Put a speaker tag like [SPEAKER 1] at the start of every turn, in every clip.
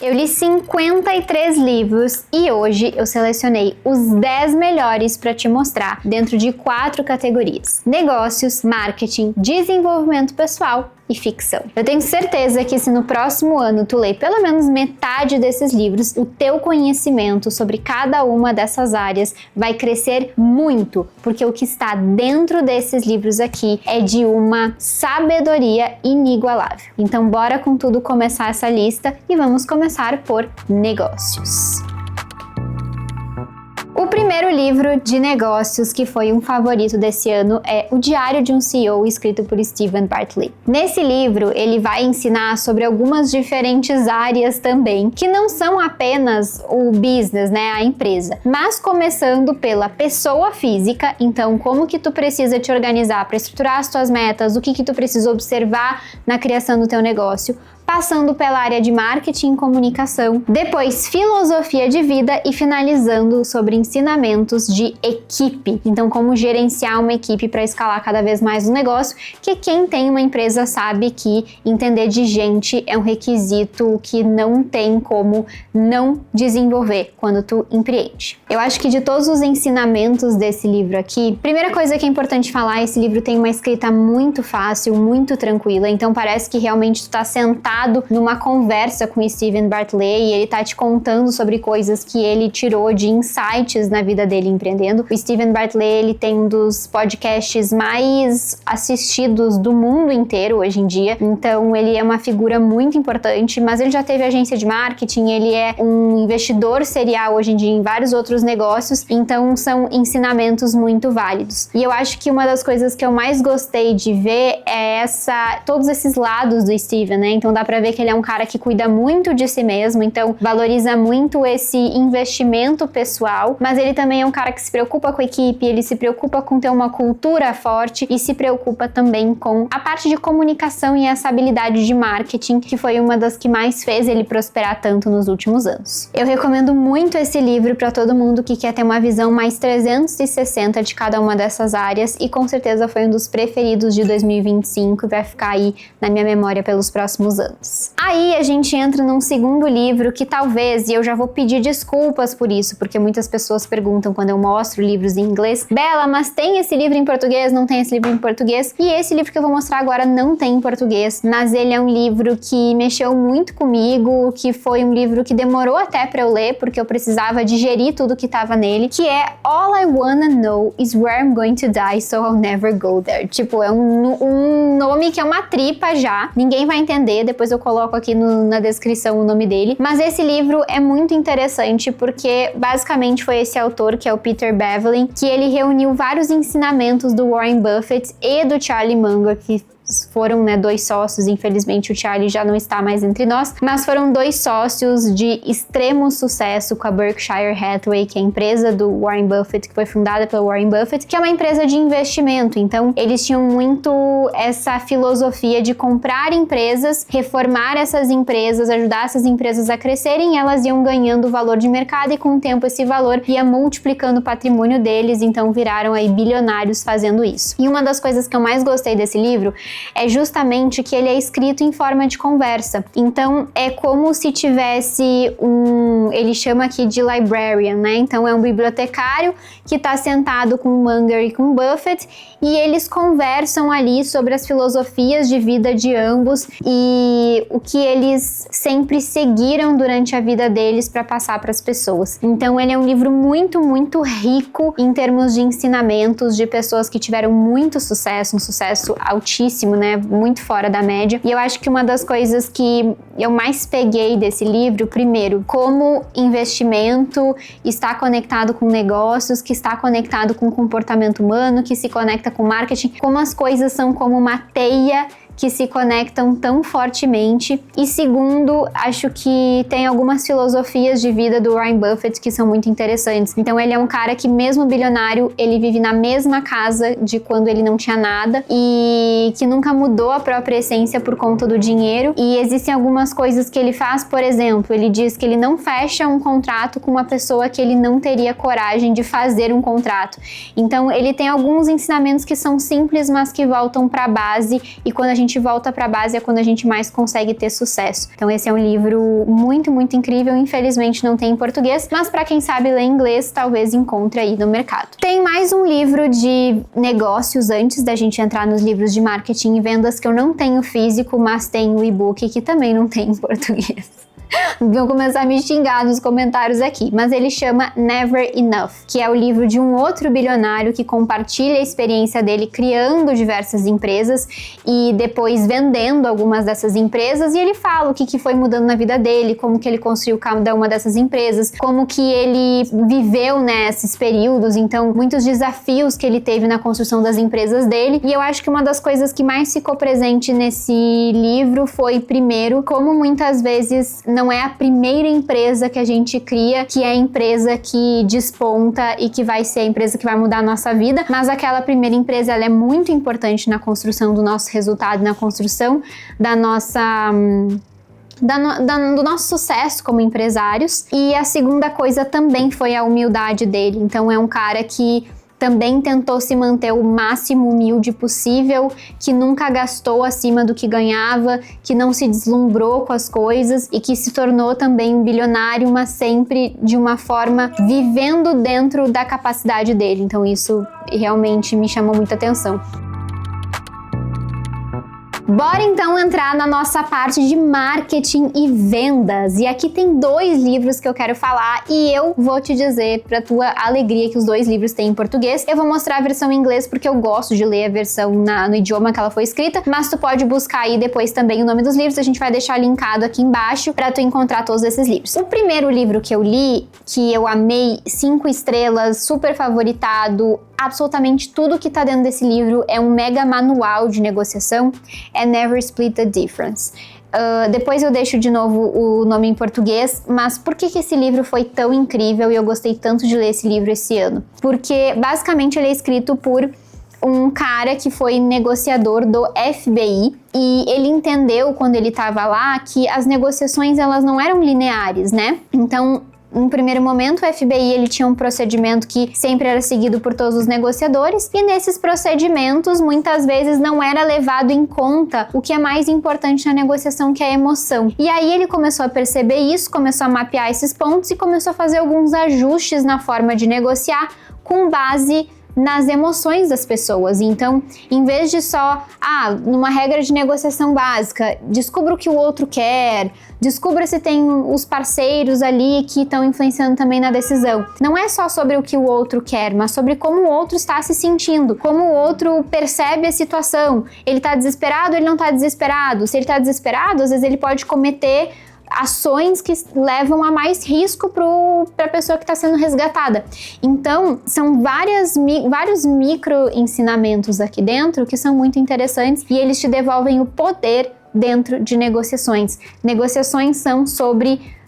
[SPEAKER 1] Eu li 53 livros e hoje eu selecionei os 10 melhores para te mostrar dentro de 4 categorias: negócios, marketing, desenvolvimento pessoal e ficção. Eu tenho certeza que se no próximo ano tu ler pelo menos metade desses livros, o teu conhecimento sobre cada uma dessas áreas vai crescer muito, porque o que está dentro desses livros aqui é de uma sabedoria inigualável. Então bora com tudo começar essa lista e vamos começar por negócios. O primeiro livro de negócios que foi um favorito desse ano é O Diário de um CEO, escrito por Steven Bartlett. Nesse livro, ele vai ensinar sobre algumas diferentes áreas também, que não são apenas o business, né, a empresa, mas começando pela pessoa física, então como que tu precisa te organizar para estruturar as tuas metas, o que tu precisa observar na criação do teu negócio, passando pela área de marketing e comunicação, depois filosofia de vida e finalizando sobre ensinamentos de equipe. Então, como gerenciar uma equipe para escalar cada vez mais o negócio, que quem tem uma empresa sabe que entender de gente é um requisito que não tem como não desenvolver quando tu empreende. Eu acho que de todos os ensinamentos desse livro aqui, primeira coisa que é importante falar, esse livro tem uma escrita muito fácil, muito tranquila, então parece que realmente tu tá sentado numa conversa com o Steven Bartlett e ele tá te contando sobre coisas que ele tirou de insights na vida dele empreendendo. O Steven Bartlett, ele tem um dos podcasts mais assistidos do mundo inteiro hoje em dia, então ele é uma figura muito importante, mas ele já teve agência de marketing, ele é um investidor serial hoje em dia em vários outros negócios, então são ensinamentos muito válidos. E eu acho que uma das coisas que eu mais gostei de ver é todos esses lados do Steven, né? Então dá pra ver que ele é um cara que cuida muito de si mesmo, então valoriza muito esse investimento pessoal, mas ele também é um cara que se preocupa com a equipe, ele se preocupa com ter uma cultura forte e se preocupa também com a parte de comunicação e essa habilidade de marketing, que foi uma das que mais fez ele prosperar tanto nos últimos anos. Eu recomendo muito esse livro para todo mundo que quer ter uma visão mais 360 de cada uma dessas áreas e com certeza foi um dos preferidos de 2025 e vai ficar aí na minha memória pelos próximos anos. Aí a gente entra num segundo livro que talvez, e eu já vou pedir desculpas por isso, porque muitas pessoas perguntam quando eu mostro livros em inglês: Bela, mas tem esse livro em português? Não tem esse livro em português? E esse livro que eu vou mostrar agora não tem em português, mas ele é um livro que mexeu muito comigo, que foi um livro que demorou até pra eu ler, porque eu precisava digerir tudo que tava nele, que é All I Wanna Know Is Where I'm Going to Die, So I'll Never Go There. Tipo, é um nome que é uma tripa já, ninguém vai entender, depois eu coloco aqui na descrição o nome dele, mas esse livro é muito interessante porque basicamente foi esse autor, que é o Peter Bevelin, que ele reuniu vários ensinamentos do Warren Buffett e do Charlie Munger, que foram, né, dois sócios. Infelizmente o Charlie já não está mais entre nós, mas foram dois sócios de extremo sucesso com a Berkshire Hathaway, que é a empresa do Warren Buffett, que foi fundada pelo Warren Buffett, que é uma empresa de investimento. Então eles tinham muito essa filosofia de comprar empresas, reformar essas empresas, ajudar essas empresas a crescerem, e elas iam ganhando valor de mercado e com o tempo esse valor ia multiplicando o patrimônio deles, então viraram aí bilionários fazendo isso. E uma das coisas que eu mais gostei desse livro é justamente que ele é escrito em forma de conversa. Então é como se tivesse ele chama aqui de librarian, né? Então é um bibliotecário que está sentado com o Munger e com o Buffett e eles conversam ali sobre as filosofias de vida de ambos e o que eles sempre seguiram durante a vida deles para passar para as pessoas. Então ele é um livro muito, muito rico em termos de ensinamentos de pessoas que tiveram muito sucesso, um sucesso altíssimo, né, muito fora da média. E eu acho que uma das coisas que eu mais peguei desse livro, primeiro, como investimento está conectado com negócios, que está conectado com comportamento humano, que se conecta com marketing, como as coisas são como uma teia que se conectam tão fortemente. E segundo, acho que tem algumas filosofias de vida do Warren Buffett que são muito interessantes. Então ele é um cara que, mesmo bilionário, ele vive na mesma casa de quando ele não tinha nada e que nunca mudou a própria essência por conta do dinheiro. E existem algumas coisas que ele faz, por exemplo, ele diz que ele não fecha um contrato com uma pessoa que ele não teria coragem de fazer um contrato. Então ele tem alguns ensinamentos que são simples, mas que voltam para a base, e quando a gente gente volta pra base é quando a gente mais consegue ter sucesso. Então esse é um livro muito, muito incrível, infelizmente não tem em português, mas pra quem sabe ler inglês, talvez encontre aí no mercado. Tem mais um livro de negócios antes da gente entrar nos livros de marketing e vendas que eu não tenho físico, mas tem o e-book que também não tem em português. Vão começar a me xingar nos comentários aqui, mas ele chama Never Enough, que é o livro de um outro bilionário que compartilha a experiência dele criando diversas empresas e depois vendendo algumas dessas empresas, e ele fala o que foi mudando na vida dele, como que ele construiu cada uma dessas empresas, como que ele viveu nesses períodos, então muitos desafios que ele teve na construção das empresas dele. E eu acho que uma das coisas que mais ficou presente nesse livro foi, primeiro, como muitas vezes não é a primeira empresa que a gente cria que é a empresa que desponta e que vai ser a empresa que vai mudar a nossa vida, mas aquela primeira empresa, ela é muito importante na construção do nosso resultado, na construção da nossa... do nosso sucesso como empresários. E a segunda coisa também foi a humildade dele. Então é um cara que também tentou se manter o máximo humilde possível, que nunca gastou acima do que ganhava, que não se deslumbrou com as coisas e que se tornou também um bilionário, mas sempre de uma forma vivendo dentro da capacidade dele. Então isso realmente me chamou muita atenção. Bora então entrar na nossa parte de marketing e vendas. E aqui tem 2 livros que eu quero falar e eu vou te dizer, pra tua alegria, que os 2 livros têm em português. Eu vou mostrar a versão em inglês porque eu gosto de ler a versão no idioma que ela foi escrita, mas tu pode buscar aí depois também o nome dos livros, a gente vai deixar linkado aqui embaixo pra tu encontrar todos esses livros. O primeiro livro que eu li, que eu amei, 5 estrelas, super favoritado, absolutamente tudo que tá dentro desse livro é um mega manual de negociação, é Never Split the Difference. Depois eu deixo de novo o nome em português, mas por que esse livro foi tão incrível e eu gostei tanto de ler esse livro esse ano? Porque basicamente ele é escrito por um cara que foi negociador do FBI e ele entendeu quando ele estava lá que as negociações elas não eram lineares, né? Então, no primeiro momento, o FBI ele tinha um procedimento que sempre era seguido por todos os negociadores e nesses procedimentos muitas vezes não era levado em conta o que é mais importante na negociação, que é a emoção. E aí ele começou a perceber isso, começou a mapear esses pontos e começou a fazer alguns ajustes na forma de negociar com base nas emoções das pessoas. Então, em vez de só, numa regra de negociação básica, descubra o que o outro quer, descubra se tem os parceiros ali que estão influenciando também na decisão. Não é só sobre o que o outro quer, mas sobre como o outro está se sentindo, como o outro percebe a situação. Ele está desesperado, ele não está desesperado. Se ele está desesperado, às vezes ele pode cometer ações que levam a mais risco para a pessoa que está sendo resgatada. Então, são vários micro ensinamentos aqui dentro que são muito interessantes e eles te devolvem o poder dentro de negociações. Negociações são sobre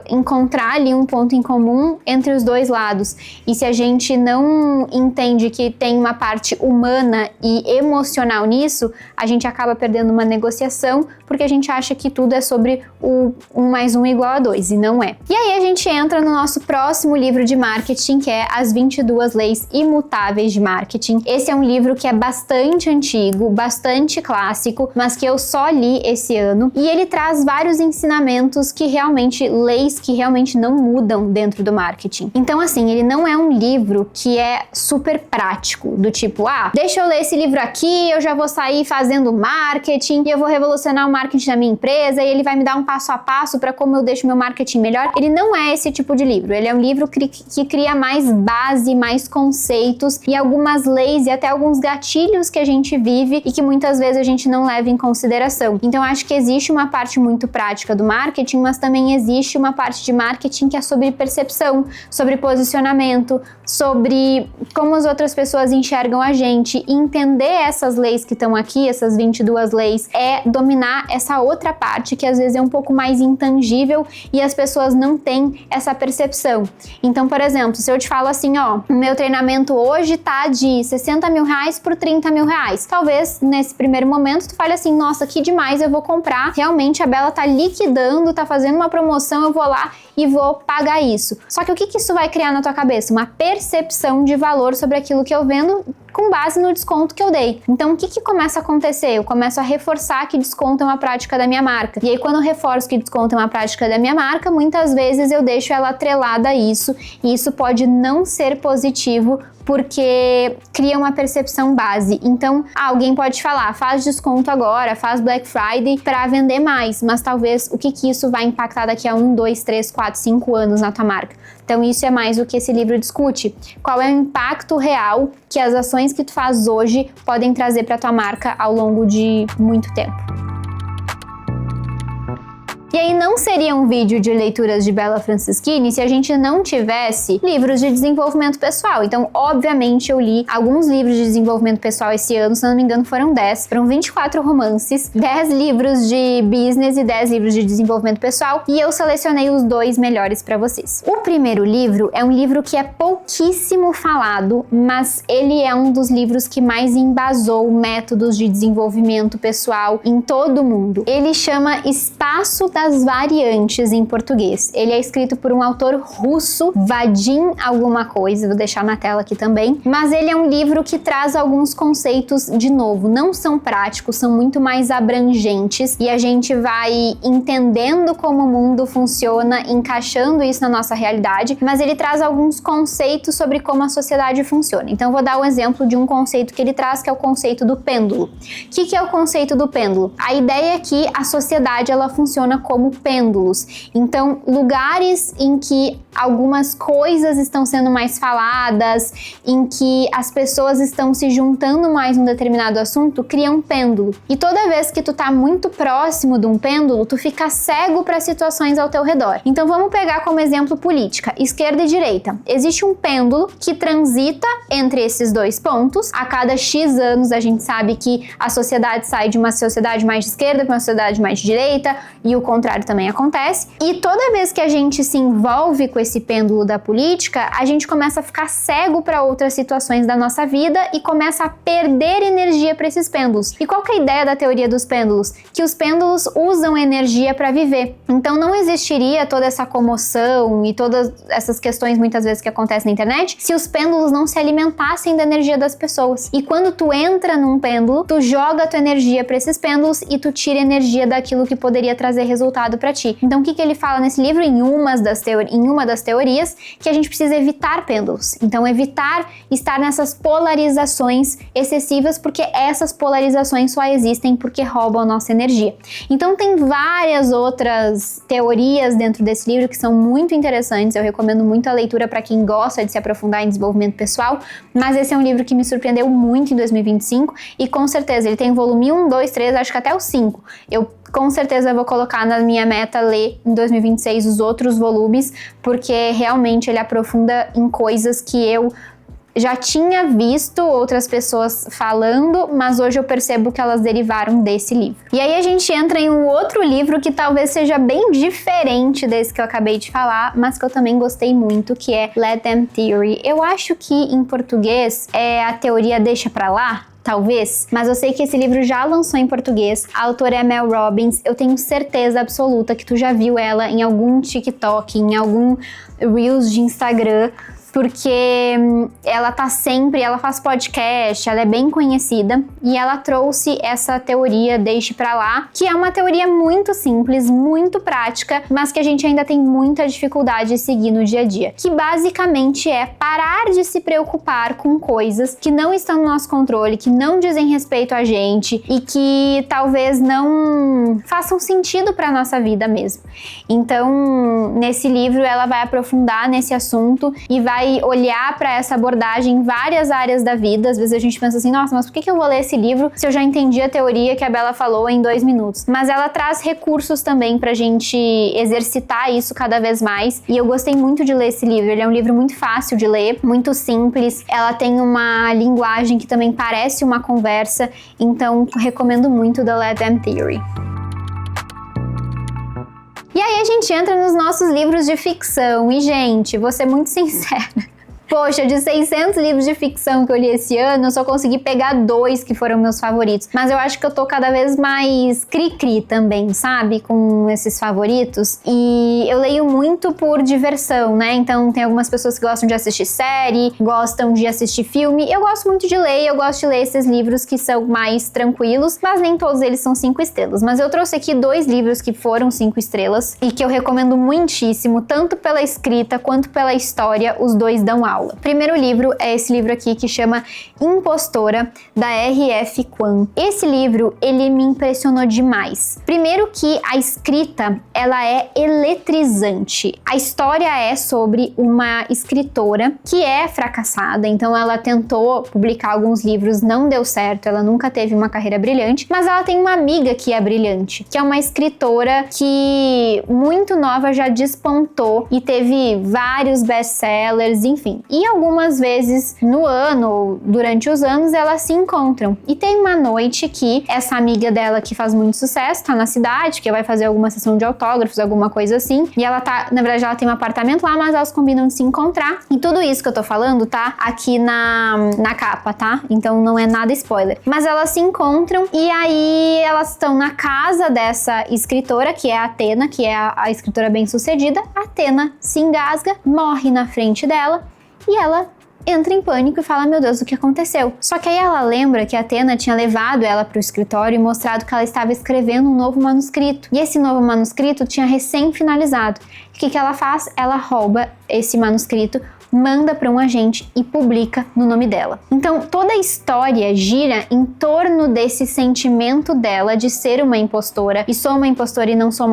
[SPEAKER 1] encontrar ali um ponto em comum entre os dois lados. E se a gente não entende que tem uma parte humana e emocional nisso, a gente acaba perdendo uma negociação porque a gente acha que tudo é sobre o 1 mais 1 igual a 2, e não é. E aí a gente entra no nosso próximo livro de marketing, que é As 22 Leis Imutáveis de Marketing. Esse é um livro que é bastante antigo, bastante clássico, mas que eu só li esse ano, e ele traz vários ensinamentos que realmente, leis que realmente não mudam dentro do marketing. Então assim, ele não é um livro que é super prático, do tipo, deixa eu ler esse livro aqui, eu já vou sair fazendo marketing, e eu vou revolucionar o marketing da minha empresa, e ele vai me dar um passo a passo para como eu deixo meu marketing melhor. Ele não é esse tipo de livro, ele é um livro que cria mais base, mais conceitos e algumas leis e até alguns gatilhos que a gente vive e que muitas vezes a gente não leva em consideração. Então acho que existe uma parte muito prática do marketing, mas também existe uma parte de marketing que é sobre percepção, sobre posicionamento, sobre como as outras pessoas enxergam a gente. E entender essas leis que estão aqui, essas 22 leis, é dominar essa outra parte que às vezes é um pouco mais intangível e as pessoas não têm essa percepção. Então, por exemplo, se eu te falo assim, o meu treinamento hoje tá de 60 mil reais por 30 mil reais. Talvez nesse primeiro momento tu fale assim, nossa, que demais, eu vou comprar. Realmente a Bela tá liquidando, tá fazendo uma promoção promoção, eu vou lá e vou pagar isso. Só que o que isso vai criar na tua cabeça? Uma percepção de valor sobre aquilo que eu vendo com base no desconto que eu dei. Então, o que começa a acontecer? Eu começo a reforçar que desconto é uma prática da minha marca. E aí, quando eu reforço que desconto é uma prática da minha marca, muitas vezes eu deixo ela atrelada a isso, e isso pode não ser positivo, porque cria uma percepção base. Então, alguém pode falar, faz desconto agora, faz Black Friday para vender mais, mas talvez o que isso vai impactar daqui a 1, 2, 3, 4, 5 anos na tua marca. Então, isso é mais o que esse livro discute. Qual é o impacto real que as ações que tu faz hoje podem trazer para tua marca ao longo de muito tempo. E aí não seria um vídeo de leituras de Bella Franceschini se a gente não tivesse livros de desenvolvimento pessoal. Então, obviamente, eu li alguns livros de desenvolvimento pessoal esse ano, se não me engano foram 10. Foram 24 romances, 10 livros de business e 10 livros de desenvolvimento pessoal, e eu selecionei os 2 melhores para vocês. O primeiro livro é um livro que é pouquíssimo falado, mas ele é um dos livros que mais embasou métodos de desenvolvimento pessoal em todo o mundo. Ele chama Espaço das Variantes em português. Ele é escrito por um autor russo, Vadim alguma coisa, vou deixar na tela aqui também, mas ele é um livro que traz alguns conceitos, de novo, não são práticos, são muito mais abrangentes, e a gente vai entendendo como o mundo funciona, encaixando isso na nossa realidade, mas ele traz alguns conceitos sobre como a sociedade funciona. Então vou dar um exemplo de um conceito que ele traz, que é o conceito do pêndulo. O que é o conceito do pêndulo? A ideia é que a sociedade ela funciona como pêndulos. Então, lugares em que algumas coisas estão sendo mais faladas, em que as pessoas estão se juntando mais num determinado assunto, cria um pêndulo. E toda vez que tu tá muito próximo de um pêndulo, tu fica cego para situações ao teu redor. Então, vamos pegar como exemplo política, esquerda e direita. Existe um pêndulo que transita entre esses 2 pontos. A cada X anos, a gente sabe que a sociedade sai de uma sociedade mais de esquerda para uma sociedade mais de direita, e o contrário também acontece. E toda vez que a gente se envolve com esse pêndulo da política, a gente começa a ficar cego para outras situações da nossa vida e começa a perder energia para esses pêndulos. E qual que é a ideia da teoria dos pêndulos? Que os pêndulos usam energia para viver. Então não existiria toda essa comoção e todas essas questões muitas vezes que acontecem na internet se os pêndulos não se alimentassem da energia das pessoas. E quando tu entra num pêndulo, tu joga a tua energia para esses pêndulos e tu tira energia daquilo que poderia trazer resultado para ti. Então o que ele fala nesse livro? Em uma das teorias, que a gente precisa evitar pêndulos. Então evitar estar nessas polarizações excessivas, porque essas polarizações só existem porque roubam a nossa energia. Então tem várias outras teorias dentro desse livro que são muito interessantes. Eu recomendo muito a leitura para quem gosta de se aprofundar em desenvolvimento pessoal, mas esse é um livro que me surpreendeu muito em 2025, e com certeza ele tem volume 1, 2, 3, acho que até o 5. Eu com certeza vou colocar na minha meta ler em 2026 os outros volumes, porque realmente ele aprofunda em coisas que eu já tinha visto outras pessoas falando, mas hoje eu percebo que elas derivaram desse livro. E aí a gente entra em um outro livro que talvez seja bem diferente desse que eu acabei de falar, mas que eu também gostei muito, que é Let Them Theory. Eu acho que em português é a teoria Deixa Pra Lá, talvez, mas eu sei que esse livro já lançou em português. A autora é Mel Robbins. Eu tenho certeza absoluta que tu já viu ela em algum TikTok, em algum Reels de Instagram, porque ela faz podcast, ela é bem conhecida, e ela trouxe essa teoria Deixe Pra Lá, que é uma teoria muito simples, muito prática, mas que a gente ainda tem muita dificuldade de seguir no dia a dia, que basicamente é parar de se preocupar com coisas que não estão no nosso controle, que não dizem respeito a gente e que talvez não façam sentido pra nossa vida mesmo. Então, nesse livro ela vai aprofundar nesse assunto e vai olhar para essa abordagem em várias áreas da vida. Às vezes a gente pensa assim, nossa, mas por que eu vou ler esse livro se eu já entendi a teoria que a Bella falou em 2 minutos? Mas ela traz recursos também pra gente exercitar isso cada vez mais, e eu gostei muito de ler esse livro. Ele é um livro muito fácil de ler, muito simples, ela tem uma linguagem que também parece uma conversa, então recomendo muito The Let Them Theory. E aí a gente entra nos nossos livros de ficção. E, gente, vou ser muito sincera, Poxa, de 600 livros de ficção que eu li esse ano, eu só consegui pegar 2 que foram meus favoritos. Mas eu acho que eu tô cada vez mais cri-cri também, sabe? Com esses favoritos. E eu leio muito por diversão, né? Então tem algumas pessoas que gostam de assistir série, gostam de assistir filme. Eu gosto muito de ler, eu gosto de ler esses livros que são mais tranquilos, mas nem todos eles são 5 estrelas. Mas eu trouxe aqui 2 livros que foram 5 estrelas e que eu recomendo muitíssimo, tanto pela escrita quanto pela história, os 2 dão aula. Primeiro livro é esse livro aqui que chama Impostora, da R.F. Kuang. Esse livro, ele me impressionou demais. Primeiro que a escrita, ela é eletrizante. A história é sobre uma escritora que é fracassada, então ela tentou publicar alguns livros, não deu certo, ela nunca teve uma carreira brilhante, mas ela tem uma amiga que é brilhante, que é uma escritora que muito nova já despontou e teve vários best-sellers, enfim. E algumas vezes no ano ou durante os anos elas se encontram. E tem uma noite que essa amiga dela que faz muito sucesso, tá na cidade, que vai fazer alguma sessão de autógrafos, alguma coisa assim. E ela tá, na verdade ela tem um apartamento lá, mas elas combinam de se encontrar. E tudo isso que eu tô falando tá aqui na capa, tá? Então não é nada spoiler. Mas elas se encontram e aí elas estão na casa dessa escritora, que é a Athena, que é a escritora bem-sucedida. A Athena se engasga, morre na frente dela. E ela entra em pânico e fala, meu Deus, o que aconteceu? Só que aí ela lembra que a Athena tinha levado ela para o escritório e mostrado que ela estava escrevendo um novo manuscrito. E esse novo manuscrito tinha recém-finalizado. O que ela faz? Ela rouba esse manuscrito, manda para um agente e publica no nome dela. Então, toda a história gira em torno desse sentimento dela de ser uma impostora, e sou uma impostora e não sou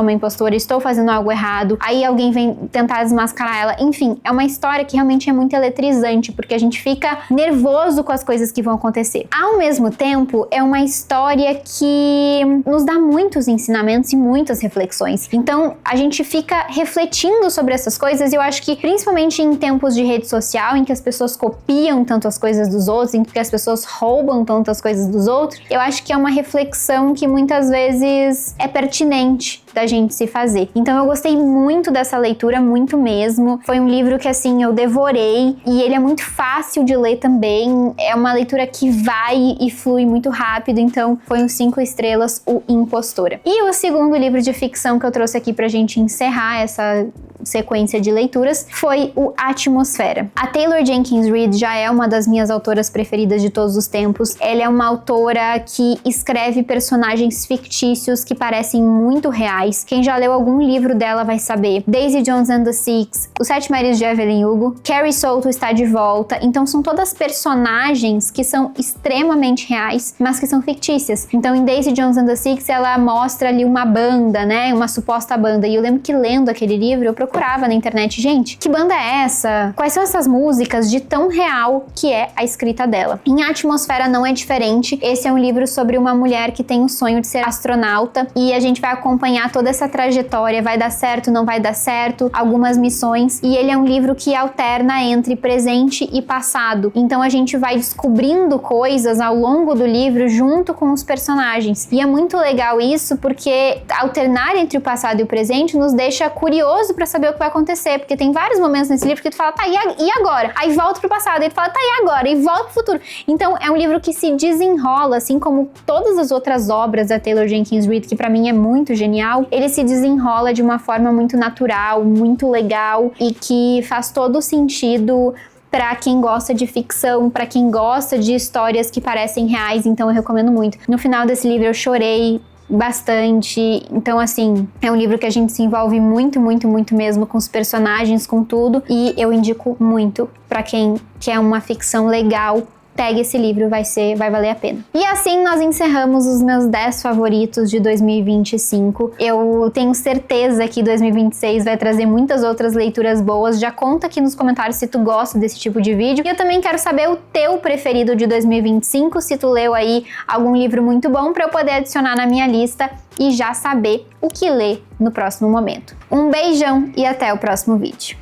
[SPEAKER 1] uma impostora, estou fazendo algo errado, aí alguém vem tentar desmascarar ela. Enfim, é uma história que realmente é muito eletrizante, porque a gente fica nervoso com as coisas que vão acontecer. Ao mesmo tempo, é uma história que nos dá muitos ensinamentos e muitas reflexões. Então, a gente fica refletindo sobre essas coisas, e eu acho que, principalmente em tempos de rede social, em que as pessoas copiam tanto as coisas dos outros, em que as pessoas roubam tanto as coisas dos outros, eu acho que é uma reflexão que muitas vezes é pertinente da gente se fazer. Então eu gostei muito dessa leitura, muito mesmo. Foi um livro que, assim, eu devorei, e ele é muito fácil de ler também. É uma leitura que vai e flui muito rápido, então foi um 5 estrelas, o Impostora. E o segundo livro de ficção que eu trouxe aqui pra gente encerrar essa sequência de leituras foi o Atmosfera. A Taylor Jenkins Reid já é uma das minhas autoras preferidas de todos os tempos. Ela é uma autora que escreve personagens fictícios que parecem muito reais. Quem já leu algum livro dela vai saber. Daisy Jones and the Six, Os Sete Maridos de Evelyn Hugo, Carrie Souto está de volta. Então são todas personagens que são extremamente reais, mas que são fictícias. Então em Daisy Jones and the Six ela mostra ali uma banda, né? Uma suposta banda. E eu lembro que lendo aquele livro eu procurava na internet, gente, que banda é essa? Quais são essas músicas? De tão real que é a escrita dela. Em Atmosfera não é diferente. Esse é um livro sobre uma mulher que tem o sonho de ser astronauta, e a gente vai acompanhar toda essa trajetória, vai dar certo, não vai dar certo, algumas missões, e ele é um livro que alterna entre presente e passado. Então a gente vai descobrindo coisas ao longo do livro junto com os personagens. E é muito legal isso, porque alternar entre o passado e o presente nos deixa curioso pra saber o que vai acontecer, porque tem vários momentos nesse livro que tu fala, tá, e agora? Aí volta pro passado, e tu fala, tá, e agora? E volta pro futuro. Então é um livro que se desenrola, assim como todas as outras obras da Taylor Jenkins Reid, que pra mim é muito genial. Ele se desenrola de uma forma muito natural, muito legal, e que faz todo sentido para quem gosta de ficção, para quem gosta de histórias que parecem reais. Então eu recomendo muito. No final desse livro eu chorei bastante. Então, assim, é um livro que a gente se envolve muito, muito, muito mesmo com os personagens, com tudo, e eu indico muito pra quem quer uma ficção legal. Pegue esse livro, vai valer a pena. E assim nós encerramos os meus 10 favoritos de 2025. Eu tenho certeza que 2026 vai trazer muitas outras leituras boas. Já conta aqui nos comentários se tu gosta desse tipo de vídeo. E eu também quero saber o teu preferido de 2025, se tu leu aí algum livro muito bom, para eu poder adicionar na minha lista e já saber o que ler no próximo momento. Um beijão e até o próximo vídeo.